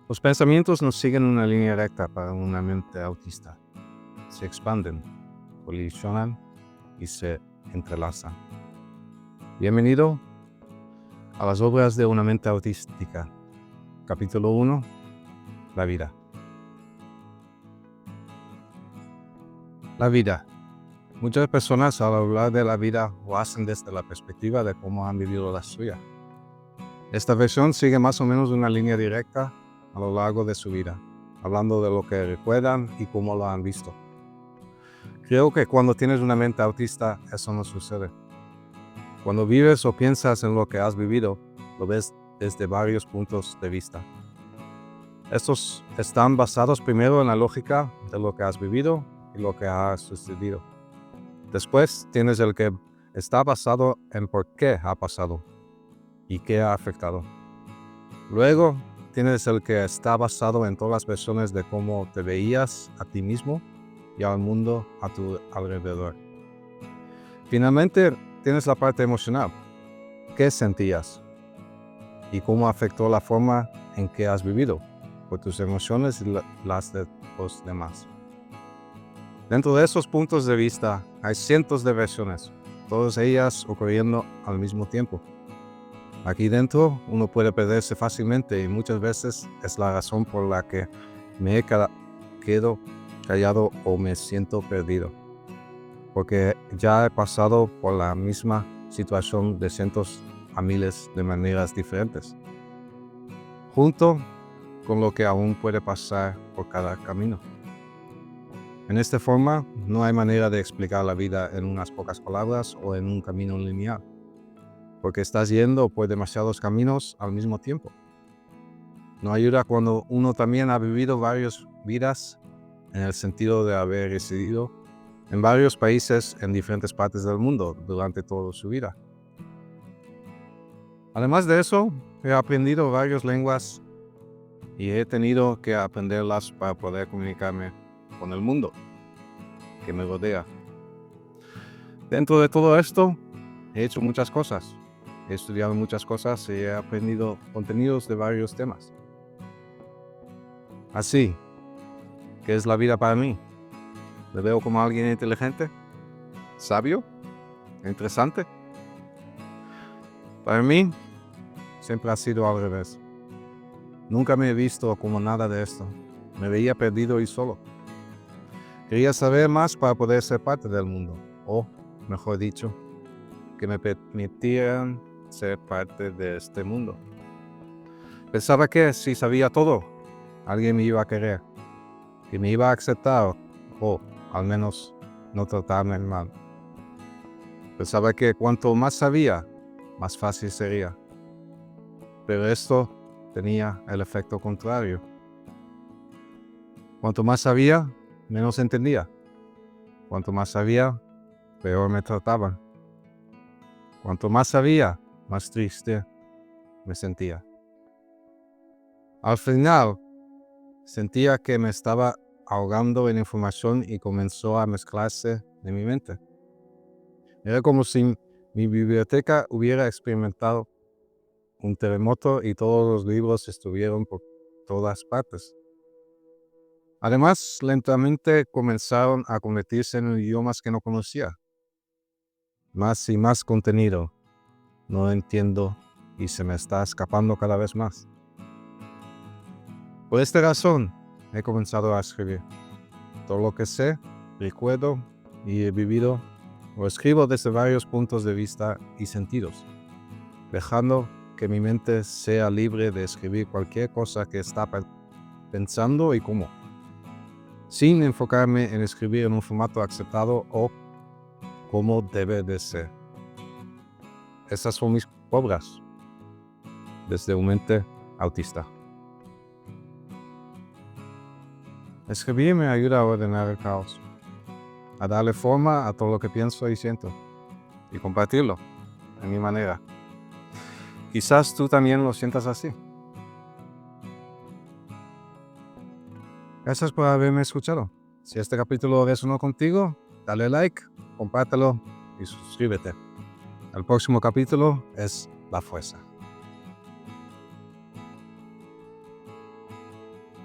Los pensamientos no siguen una línea recta para una mente autista. Se expanden, colisionan y se entrelazan. Bienvenido a las obras de una mente autística. Capítulo 1. La vida. La vida. Muchas personas al hablar de la vida lo hacen desde la perspectiva de cómo han vivido la suya. Esta versión sigue más o menos una línea directa a lo largo de su vida, hablando de lo que recuerdan y cómo lo han visto. Creo que cuando tienes una mente autista, eso no sucede. Cuando vives o piensas en lo que has vivido, lo ves desde varios puntos de vista. Estos están basados primero en la lógica de lo que has vivido y lo que ha sucedido. Después tienes el que está basado en por qué ha pasado y qué ha afectado. Luego tienes el que está basado en todas las versiones de cómo te veías a ti mismo y al mundo a tu alrededor. Finalmente tienes la parte emocional. ¿Qué sentías? Y cómo afectó la forma en que has vivido por tus emociones y las de los demás. Dentro de esos puntos de vista hay cientos de versiones, todas ellas ocurriendo al mismo tiempo. Aquí dentro uno puede perderse fácilmente y muchas veces es la razón por la que me quedo callado o me siento perdido. Porque ya he pasado por la misma situación de cientos a miles de maneras diferentes, junto con lo que aún puede pasar por cada camino. En esta forma, no hay manera de explicar la vida en unas pocas palabras o en un camino lineal, porque estás yendo por demasiados caminos al mismo tiempo. No ayuda cuando uno también ha vivido varias vidas en el sentido de haber residido en varios países en diferentes partes del mundo durante toda su vida. Además de eso, he aprendido varias lenguas y he tenido que aprenderlas para poder comunicarme con el mundo que me rodea. Dentro de todo esto, he hecho muchas cosas. He estudiado muchas cosas y he aprendido contenidos de varios temas. Así, ¿qué es la vida para mí? ¿Me veo como alguien inteligente? ¿Sabio? ¿Interesante? Para mí, siempre ha sido al revés. Nunca me he visto como nada de esto. Me veía perdido y solo. Quería saber más para poder ser parte del mundo, o, mejor dicho, que me permitieran ser parte de este mundo. Pensaba que si sabía todo, alguien me iba a querer, que me iba a aceptar, o al menos no tratarme mal. Pensaba que cuanto más sabía, más fácil sería. Pero esto tenía el efecto contrario. Cuanto más sabía, menos entendía. Cuanto más sabía, peor me trataban. Cuanto más sabía, más triste me sentía. Al final, sentía que me estaba ahogando en información y comenzó a mezclarse en mi mente. Era como si mi biblioteca hubiera experimentado un terremoto y todos los libros estuvieron por todas partes. Además, lentamente comenzaron a convertirse en idiomas que no conocía. Más y más contenido. No entiendo y se me está escapando cada vez más. Por esta razón, he comenzado a escribir. Todo lo que sé, recuerdo y he vivido, lo escribo desde varios puntos de vista y sentidos, dejando que mi mente sea libre de escribir cualquier cosa que está pensando y cómo, sin enfocarme en escribir en un formato aceptado o como debe de ser. Esas son mis obras, desde un mente autista. Escribir me ayuda a ordenar el caos, a darle forma a todo lo que pienso y siento, y compartirlo a mi manera. Quizás tú también lo sientas así. Gracias por haberme escuchado. Si este capítulo resonó contigo, dale like, compártelo y suscríbete. El próximo capítulo es La Fuerza.